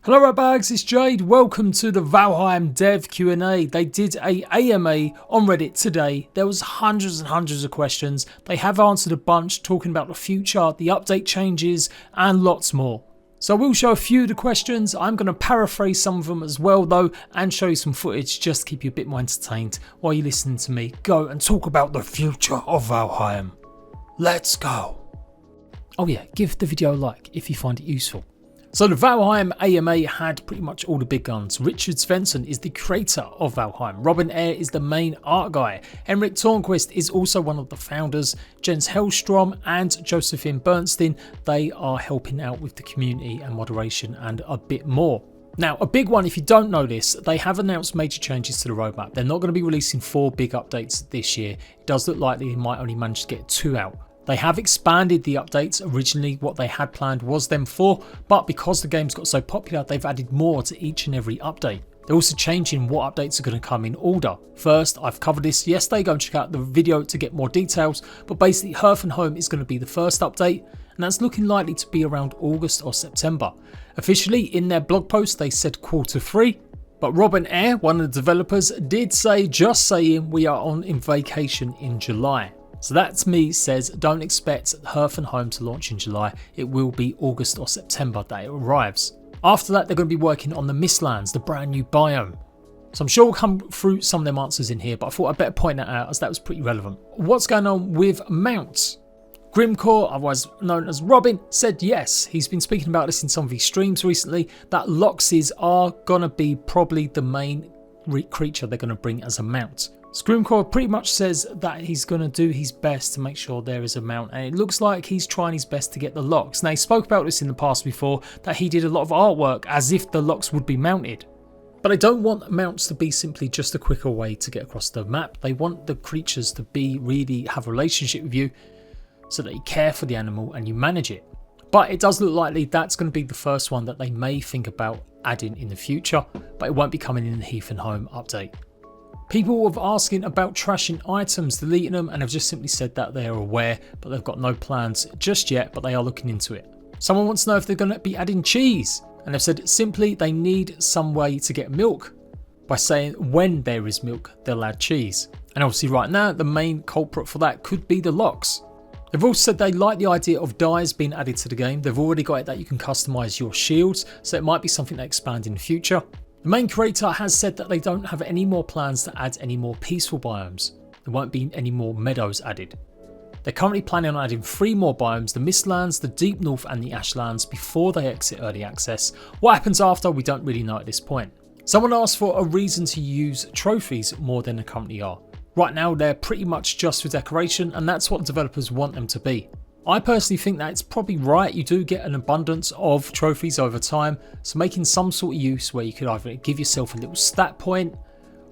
Hello Ratbags, it's Jade. Welcome to the Valheim Dev Q&A. They did a AMA on Reddit today. There was hundreds and hundreds of questions. They have answered a bunch, talking about the future, the update changes, and lots more. So I will show a few of the questions. I'm going to paraphrase some of them as well though, and show you some footage just to keep you a bit more entertained while you're listening to me go and talk about the future of Valheim. Let's go. Oh yeah, give the video a like if you find it useful. So the Valheim AMA had pretty much all the big guns. Richard Svensson is the creator of Valheim. Robin Eyre is the main art guy. Henrik Tornquist is also one of the founders. Jens Hellstrom and Josephine Bernstein, they are helping out with the community and moderation and a bit more. Now, a big one, if you don't know this, they have announced major changes to the roadmap. They're not going to be releasing 4 big updates this year. It does look like they might only manage to get 2 out. They have expanded the updates. Originally what they had planned was them 4, but because the game's got so popular, they've added more to each and every update. They're also changing what updates are going to come in order. First, I've covered this yesterday, go and check out the video to get more details, but basically Hearth and Home is going to be the first update, and that's looking likely to be around August or September. Officially in their blog post they said Q3, but Robin Eyre, one of the developers, did say, just saying, we are on vacation in July. So that to me says don't expect Hearth and Home to launch in July. It will be August or September that it arrives. After that they're going to be working on the Mistlands, the brand new biome. So I'm sure we'll come through some of them answers in here, but I thought I'd better point that out as that was pretty relevant. What's going on with mounts? Grimcore, otherwise known as Robin, said yes. He's been speaking about this in some of his streams recently, that Loxes are going to be probably the main creature they're going to bring as a mount. Scrimcore pretty much says that he's going to do his best to make sure there is a mount, and it looks like he's trying his best to get the locks. Now he spoke about this in the past before, that he did a lot of artwork as if the locks would be mounted. But I don't want mounts to be simply just a quicker way to get across the map. They want the creatures to be really have a relationship with you so that you care for the animal and you manage it. But it does look likely that's going to be the first one that they may think about adding in the future, but it won't be coming in the Hearth and Home update. People were asking about trashing items, deleting them, and have just simply said that they are aware, but they've got no plans just yet, but they are looking into it. Someone wants to know if they're going to be adding cheese, and they've said simply they need some way to get milk by saying when there is milk, they'll add cheese. And obviously right now, the main culprit for that could be the locks. They've also said they like the idea of dyes being added to the game. They've already got it that you can customise your shields, so it might be something they expand in the future. The main creator has said that they don't have any more plans to add any more peaceful biomes. There won't be any more meadows added. They're currently planning on adding 3 more biomes, the Mistlands, the Deep North and the Ashlands, before they exit early access. What happens after, we don't really know at this point. Someone asked for a reason to use trophies more than they currently are. Right now they're pretty much just for decoration, and that's what developers want them to be. I personally think that it's probably right. You do get an abundance of trophies over time, so making some sort of use where you could either give yourself a little stat point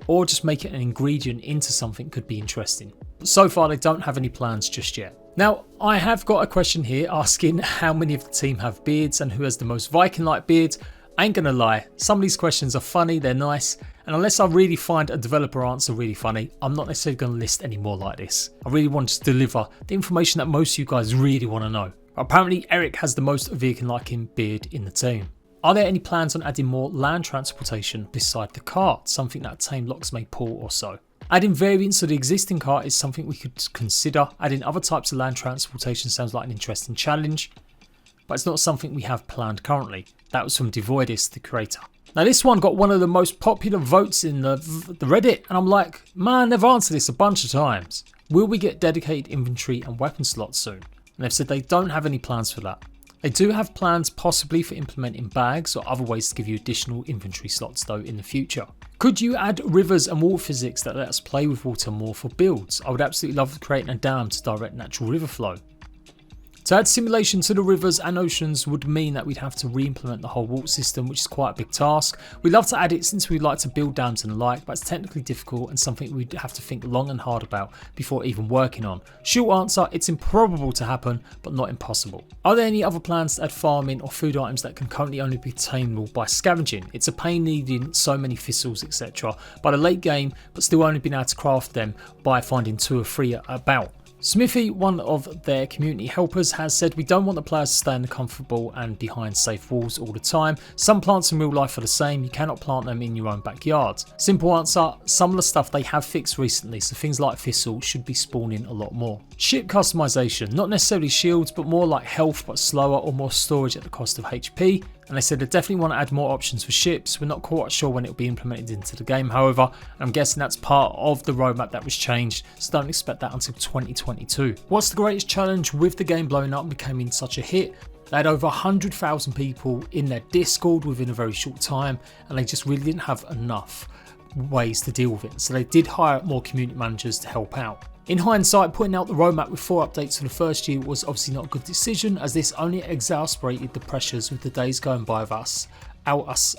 or just make it an ingredient into something could be interesting. But so far they don't have any plans just yet. Now I have got a question here asking how many of the team have beards and who has the most Viking-like beard. I ain't gonna lie, some of these questions are funny, they're nice, and unless I really find a developer answer really funny, I'm not necessarily going to list any more like this. I really want to deliver the information that most of you guys really want to know. Apparently Eric has the most Viking-like beard in the team. Are there any plans on adding more land transportation beside the cart, something that tame locks may pull or so? Adding variants to the existing cart is something we could consider. Adding other types of land transportation sounds like an interesting challenge, but it's not something we have planned currently. That was from Devoidus, the creator. Now this one got one of the most popular votes in the Reddit, and I'm like, man, they've answered this a bunch of times. Will we get dedicated inventory and weapon slots soon? And they've said they don't have any plans for that. They do have plans possibly for implementing bags or other ways to give you additional inventory slots though in the future. Could you add rivers and water physics that let us play with water more for builds? I would absolutely love creating a dam to direct natural river flow. To add simulation to the rivers and oceans would mean that we'd have to re-implement the whole water system, which is quite a big task. We'd love to add it since we like to build dams and the like, but it's technically difficult and something we'd have to think long and hard about before even working on. Short answer, it's improbable to happen, but not impossible. Are there any other plans to add farming or food items that can currently only be attainable by scavenging? It's a pain needing so many thistles, etc. by the late game, but still only being able to craft them by finding 2 or 3 about. Smithy, one of their community helpers, has said we don't want the players to stay in the comfortable and behind safe walls all the time. Some plants in real life are the same, you cannot plant them in your own backyard. Simple answer, some of the stuff they have fixed recently, so things like thistle should be spawning a lot more. Ship customization, not necessarily shields but more like health but slower or more storage at the cost of HP. And they said they definitely want to add more options for ships. We're not quite sure when it will be implemented into the game, however, I'm guessing that's part of the roadmap that was changed, so don't expect that until 2022. What's the greatest challenge with the game blowing up and becoming such a hit? They had over 100,000 people in their Discord within a very short time, and they just really didn't have enough ways to deal with it, so they did hire more community managers to help out. In hindsight, putting out the roadmap with 4 updates for the first year was obviously not a good decision, as this only exacerbated the pressures with the days going by of us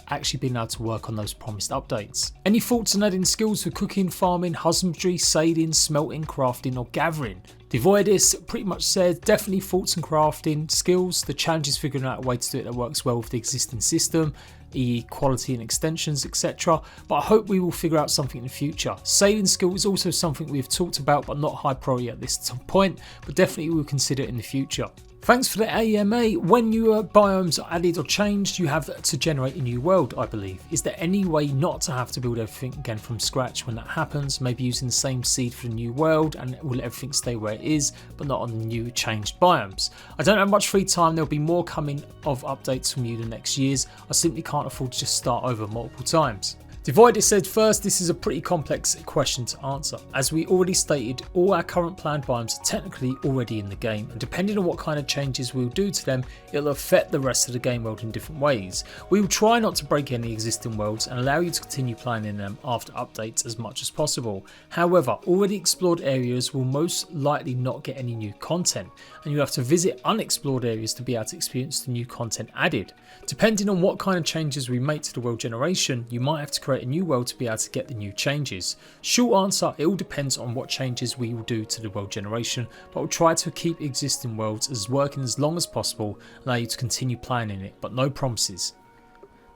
actually being able to work on those promised updates. Any thoughts on adding skills for cooking, farming, husbandry, sailing, smelting, crafting or gathering? Devoidus pretty much said definitely thoughts on crafting skills. The challenge is figuring out a way to do it that works well with the existing system, e.g. quality and extensions, etc. But I hope we will figure out something in the future. Sailing skill is also something we've talked about but not high priority at this point, but definitely we'll consider it in the future. Thanks for the AMA. When newer biomes are added or changed, you have to generate a new world, I believe. Is there any way not to have to build everything again from scratch when that happens? Maybe using the same seed for the new world and will everything stay where it is, but not on the new changed biomes? I don't have much free time. There'll be more coming of updates from you the next years. I simply can't afford to just start over multiple times. Devoidus said first, this is a pretty complex question to answer. As we already stated, all our current planned biomes are technically already in the game, and depending on what kind of changes we'll do to them, it'll affect the rest of the game world in different ways. We will try not to break any existing worlds and allow you to continue playing in them after updates as much as possible. However, already explored areas will most likely not get any new content, and you have to visit unexplored areas to be able to experience the new content added. Depending on what kind of changes we make to the world generation, you might have to create a new world to be able to get the new changes. Short answer, it all depends on what changes we will do to the world generation, but we'll try to keep existing worlds as working as long as possible, allow you to continue playing in it, but no promises.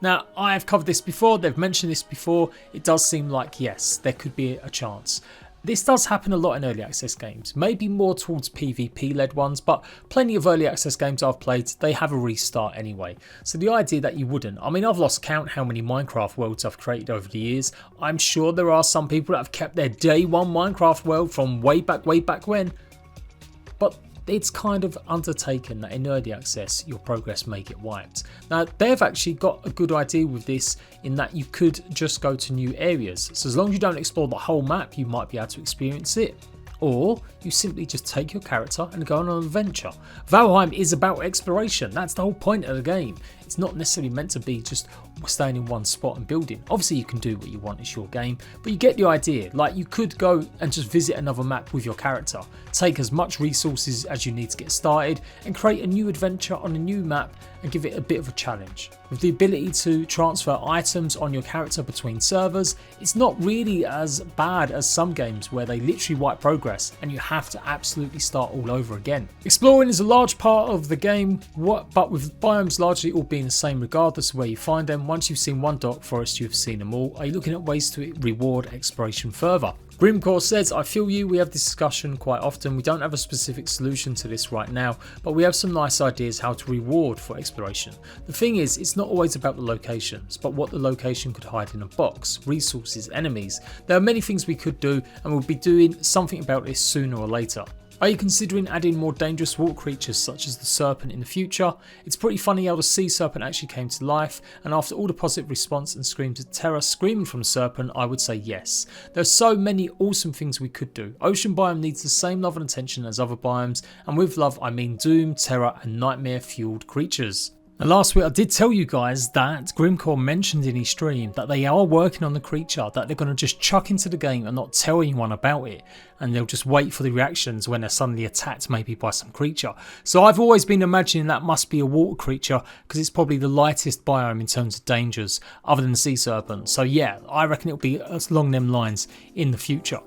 Now, I have covered this before, they've mentioned this before, it does seem like yes, there could be a chance. This does happen a lot in early access games, maybe more towards PvP led ones, but plenty of early access games I've played, they have a restart anyway. So the idea that you wouldn't, I mean I've lost count how many Minecraft worlds I've created over the years. I'm sure there are some people that have kept their day one Minecraft world from way back when, but it's kind of undertaken that in early access your progress may get wiped. Now they've actually got a good idea with this in that you could just go to new areas, so as long as you don't explore the whole map you might be able to experience it. Or you simply just take your character and go on an adventure. Valheim is about exploration, that's the whole point of the game. It's not necessarily meant to be just staying in one spot and building. Obviously you can do what you want, it's your game, but you get the idea. Like you could go and just visit another map with your character, take as much resources as you need to get started and create a new adventure on a new map and give it a bit of a challenge. With the ability to transfer items on your character between servers, it's not really as bad as some games where they literally wipe progress and you have to absolutely start all over again. Exploring is a large part of the game, but with biomes largely all being the same regardless of where you find them. Once you've seen one dark forest, you've seen them all. Are you looking at ways to reward exploration further? Grimcore says, I feel you, we have this discussion quite often. We don't have a specific solution to this right now, but we have some nice ideas how to reward for exploration. The thing is, it's not always about the locations, but what the location could hide in a box, resources, enemies. There are many things we could do, and we'll be doing something about this sooner or later. Are you considering adding more dangerous water creatures such as the serpent in the future? It's pretty funny how the sea serpent actually came to life, and after all the positive response and screams of terror screaming from the serpent, I would say yes. There are so many awesome things we could do. Ocean biome needs the same love and attention as other biomes, and with love I mean doom, terror and nightmare fueled creatures. And last week I did tell you guys that Grimcore mentioned in his stream that they are working on the creature, that they're going to just chuck into the game and not tell anyone about it, and they'll just wait for the reactions when they're suddenly attacked maybe by some creature. So I've always been imagining that must be a water creature because it's probably the lightest biome in terms of dangers other than the sea serpent. So yeah, I reckon it'll be along them lines in the future.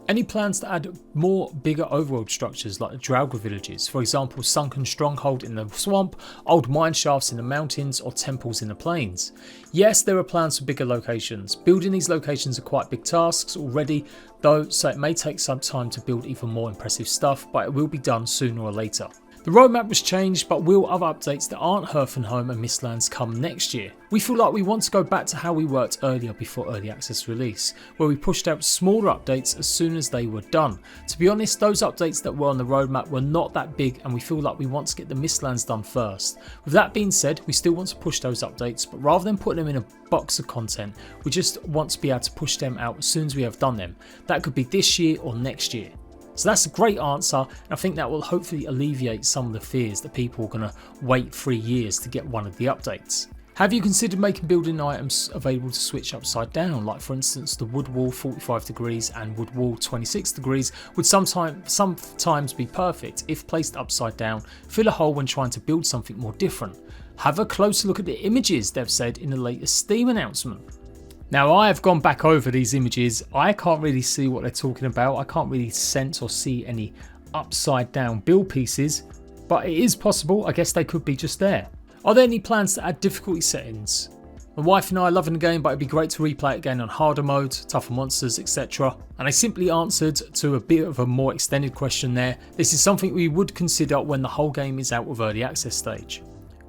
Any plans to add more bigger overworld structures like the Draugr villages, for example sunken stronghold in the swamp, old mine shafts in the mountains or temples in the plains? Yes, there are plans for bigger locations. Building these locations are quite big tasks already though, so it may take some time to build even more impressive stuff, but it will be done sooner or later. The roadmap was changed, but will other updates that aren't Hearth and Home and Mistlands come next year? We feel like we want to go back to how we worked earlier before early access release, where we pushed out smaller updates as soon as they were done. To be honest, those updates that were on the roadmap were not that big and we feel like we want to get the Mistlands done first. With that being said, we still want to push those updates, but rather than putting them in a box of content, we just want to be able to push them out as soon as we have done them. That could be this year or next year. So that's a great answer, and I think that will hopefully alleviate some of the fears that people are going to wait 3 years to get one of the updates. Have you considered making building items available to switch upside down, like for instance the wood wall 45 degrees and wood wall 26 degrees would sometimes be perfect if placed upside down, fill a hole when trying to build something more different. Have a closer look at the images they've said in the latest Steam announcement. Now I have gone back over these images, I can't really see what they're talking about, I can't really sense or see any upside down build pieces, but it is possible, I guess they could be just there. Are there any plans to add difficulty settings? My wife and I are loving the game, but it'd be great to replay it again on harder mode, tougher monsters, etc. And I simply answered to a bit of a more extended question there. This is something we would consider when the whole game is out of early access stage.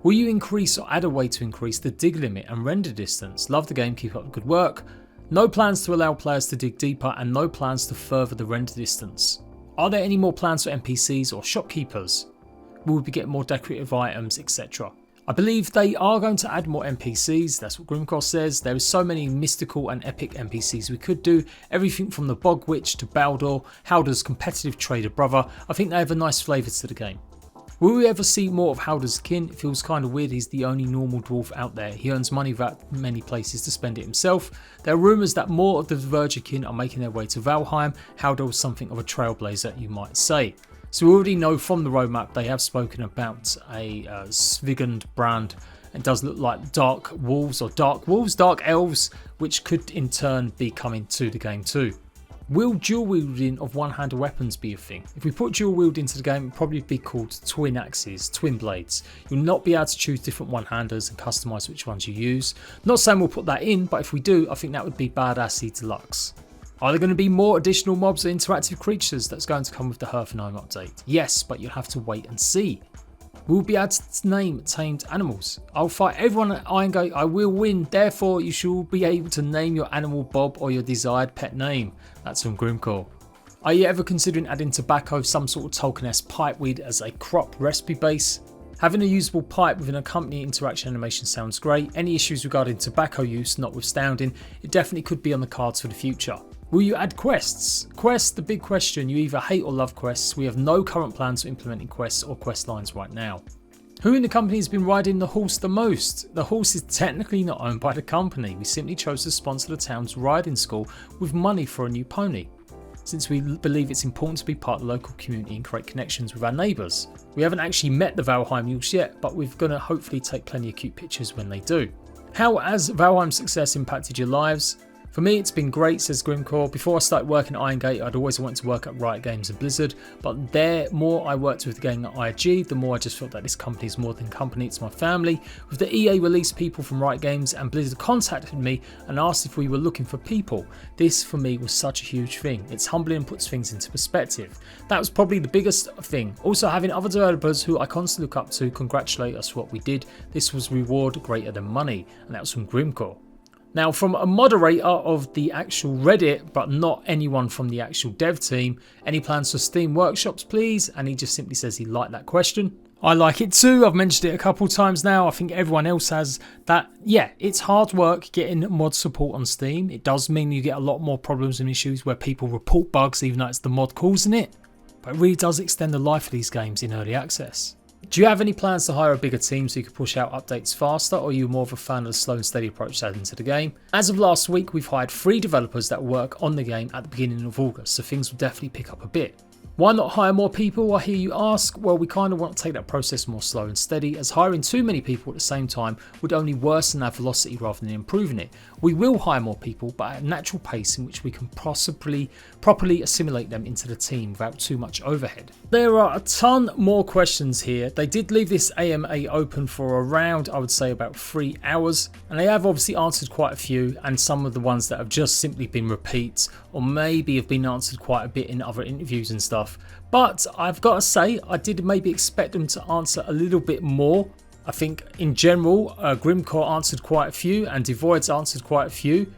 Will you increase or add a way to increase the dig limit and render distance? Love the game, keep up the good work. No plans to allow players to dig deeper and no plans to further the render distance. Are there any more plans for NPCs or shopkeepers? Will we be getting more decorative items, etc.? I believe they are going to add more NPCs, that's what Grimcore says. There is so many mystical and epic NPCs we could do, everything from the Bog Witch to Baldur, Halder's competitive trader brother. I think they have a nice flavour to the game. Will we ever see more of Halder's kin? It feels kind of weird he's the only normal dwarf out there. He earns money without many places to spend it himself. There are rumours that more of the Verger kin are making their way to Valheim. Halder was something of a trailblazer, you might say. So we already know from the roadmap they have spoken about a Svigund brand. It does look like dark elves, which could in turn be coming to the game too. Will dual wielding of one-handed weapons be a thing? If we put dual wield into the game, it would probably be called twin axes, twin blades. You'll not be able to choose different one-handers and customise which ones you use. Not saying we'll put that in, but if we do, I think that would be badassy deluxe. Are there going to be more additional mobs or interactive creatures that's going to come with the Hearth and Home update? Yes, but you'll have to wait and see. We'll be able to name tamed animals. I'll fight everyone at Irongate, I will win, therefore you should be able to name your animal Bob or your desired pet name. That's from Grimcore. Are you ever considering adding tobacco, some sort of Tolkien-esque pipe weed as a crop recipe base? Having a usable pipe with an accompanying interaction animation sounds great. Any issues regarding tobacco use notwithstanding, it definitely could be on the cards for the future. Will you add quests? Quests, the big question. You either hate or love quests. We have no current plans for implementing quests or quest lines right now. Who in the company has been riding the horse the most? The horse is technically not owned by the company. We simply chose to sponsor the town's riding school with money for a new pony, since we believe it's important to be part of the local community and create connections with our neighbours. We haven't actually met the Valheimnews yet, but we're going to hopefully take plenty of cute pictures when they do. How has Valheim's success impacted your lives? For me, it's been great, says Grimcore. Before I started working at Irongate, I'd always wanted to work at Riot Games and Blizzard, but the more I worked with the game at IG, the more I just felt that this company is more than company, it's my family. With the EA release, people from Riot Games and Blizzard contacted me and asked if we were looking for people. This, for me, was such a huge thing. It's humbling and puts things into perspective. That was probably the biggest thing. Also, having other developers who I constantly look up to congratulate us for what we did. This was reward greater than money, and that was from Grimcore. Now, from a moderator of the actual Reddit, but not anyone from the actual dev team, any plans for Steam workshops, please? And he just simply says he liked that question. I like it too. I've mentioned it a couple times now. I think everyone else has that. Yeah, it's hard work getting mod support on Steam. It does mean you get a lot more problems and issues where people report bugs even though it's the mod causing it. But it really does extend the life of these games in early access. Do you have any plans to hire a bigger team so you can push out updates faster, or are you more of a fan of the slow and steady approach added into the game? As of last week, we've hired 3 developers that work on the game at the beginning of August, so things will definitely pick up a bit. Why not hire more people, I hear you ask? Well, we kind of want to take that process more slow and steady, as hiring too many people at the same time would only worsen our velocity rather than improving it. We will hire more people, but at a natural pace in which we can possibly properly assimilate them into the team without too much overhead. There are a ton more questions here. They did leave this AMA open for around, I would say, about 3 hours, and they have obviously answered quite a few, and some of the ones that have just simply been repeats, or maybe have been answered quite a bit in other interviews and stuff. But I've got to say, I did maybe expect them to answer a little bit more. I think in general, Grimcore answered quite a few and Devoid's answered quite a few.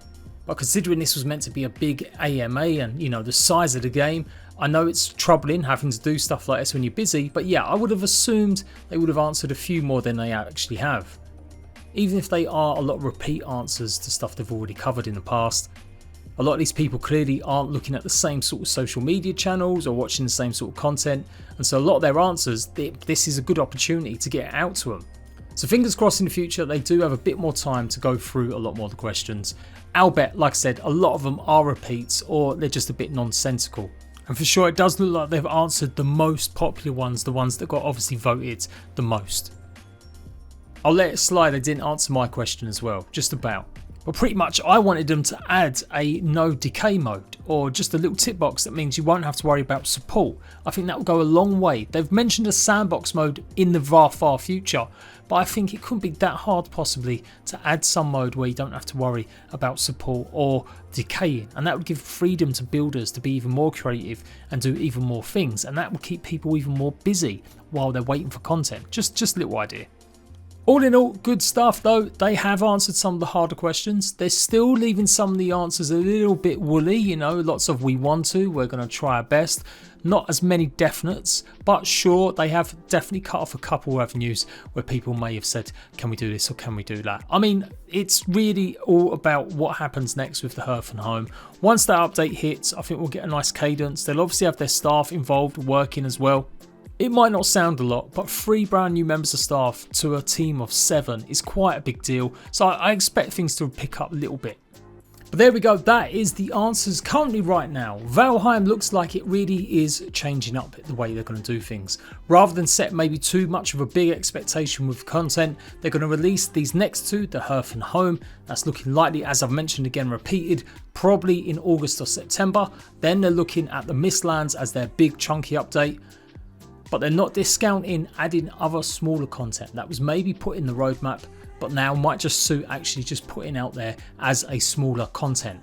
But considering this was meant to be a big AMA and, you know, the size of the game, I know it's troubling having to do stuff like this when you're busy. But yeah, I would have assumed they would have answered a few more than they actually have. Even if they are a lot of repeat answers to stuff they've already covered in the past. A lot of these people clearly aren't looking at the same sort of social media channels or watching the same sort of content, and so a lot of their answers, this is a good opportunity to get it out to them. So fingers crossed in the future they do have a bit more time to go through a lot more of the questions. I'll bet, like I said, a lot of them are repeats or they're just a bit nonsensical. And for sure it does look like they've answered the most popular ones, the ones that got obviously voted the most. I'll let it slide they didn't answer my question as well, just about. But pretty much I wanted them to add a no decay mode, or just a little tick box that means you won't have to worry about support. I think that will go a long way. They've mentioned a sandbox mode in the far future, but I think it couldn't be that hard possibly to add some mode where you don't have to worry about support or decaying, and that would give freedom to builders to be even more creative and do even more things, and that will keep people even more busy while they're waiting for content. Just a little idea. All in all, good stuff though. They have answered some of the harder questions. They're still leaving some of the answers a little bit woolly, you know, lots of we want to, we're going to try our best. Not as many definites, but sure, they have definitely cut off a couple of avenues where people may have said, can we do this or can we do that? I mean, it's really all about what happens next with the hearth and home. Once that update hits, I think we'll get a nice cadence. They'll obviously have their staff involved working as well. It might not sound a lot, but 3 brand new members of staff to a team of 7 is quite a big deal, so I expect things to pick up a little bit. But there we go, that is the answers currently right now. Valheim looks like it really is changing up the way they're going to do things. Rather than set maybe too much of a big expectation with content, they're going to release these next 2, the hearth and home. That's looking likely, as I've mentioned again, repeated, probably in August or September. Then they're looking at the Mistlands as their big chunky update. But they're not discounting adding other smaller content that was maybe put in the roadmap, but now might just suit actually just putting out there as a smaller content.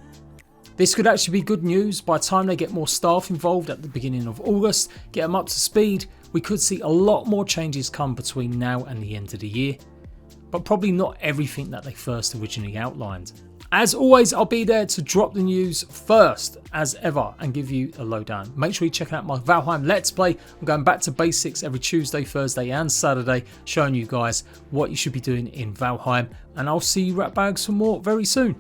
This could actually be good news. By the time they get more staff involved at the beginning of August, get them up to speed, we could see a lot more changes come between now and the end of the year, but probably not everything that they first originally outlined. As always, I'll be there to drop the news first as ever and give you a lowdown. Make sure you check out my Valheim Let's Play. I'm going back to basics every Tuesday, Thursday and Saturday, showing you guys what you should be doing in Valheim, and I'll see you rat bags for more very soon.